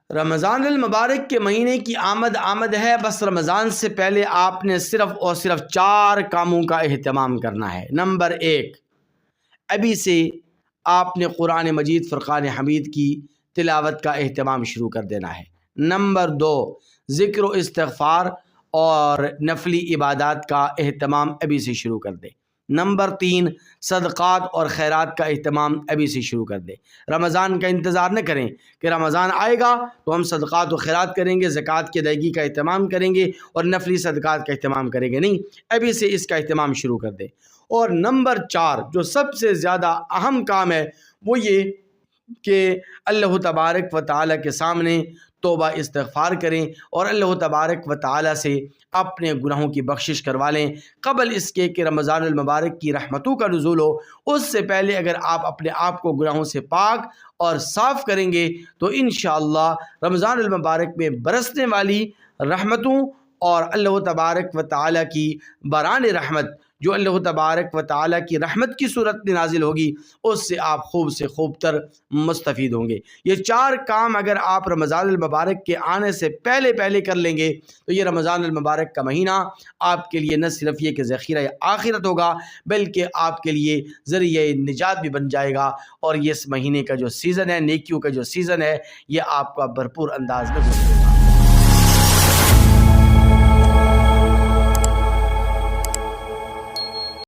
رمضان المبارک کے مہینے کی آمد ہے، بس رمضان سے پہلے آپ نے صرف اور صرف 4 کاموں کا اہتمام کرنا ہے۔ نمبر 1، ابھی سے آپ نے قرآن مجید فرقان حمید کی تلاوت کا اہتمام شروع کر دینا ہے۔ نمبر 2، ذکر و استغفار اور نفلی عبادات کا اہتمام ابھی سے شروع کر دیں۔ نمبر 3، صدقات اور خیرات کا اہتمام ابھی سے شروع کر دیں۔ رمضان کا انتظار نہ کریں کہ رمضان آئے گا تو ہم صدقات و خیرات کریں گے، زکوٰۃ کی ادائیگی کا اہتمام کریں گے اور نفلی صدقات کا اہتمام کریں گے، نہیں، ابھی سے اس کا اہتمام شروع کر دیں۔ اور نمبر 4، جو سب سے زیادہ اہم کام ہے، وہ یہ کہ اللہ تبارک و تعالیٰ کے سامنے توبہ استغفار کریں اور اللہ تبارک و تعالیٰ سے اپنے گناہوں کی بخشش کروا لیں قبل اس کے کہ رمضان المبارک کی رحمتوں کا نزول ہو۔ اس سے پہلے اگر آپ اپنے آپ کو گناہوں سے پاک اور صاف کریں گے تو انشاءاللہ رمضان المبارک میں برسنے والی رحمتوں اور اللہ تبارک و تعالیٰ کی باران رحمت، جو اللہ تبارک و تعالیٰ کی رحمت کی صورت میں نازل ہوگی، اس سے آپ خوب سے خوب تر مستفید ہوں گے۔ یہ 4 کام اگر آپ رمضان المبارک کے آنے سے پہلے کر لیں گے تو یہ رمضان المبارک کا مہینہ آپ کے لیے نہ صرف یہ کہ ذخیرہ آخرت ہوگا، بلکہ آپ کے لیے ذریعہ نجات بھی بن جائے گا، اور یہ اس مہینے کا جو سیزن ہے، نیکیوں کا جو سیزن ہے، یہ آپ کا بھرپور انداز میں گزرے گا۔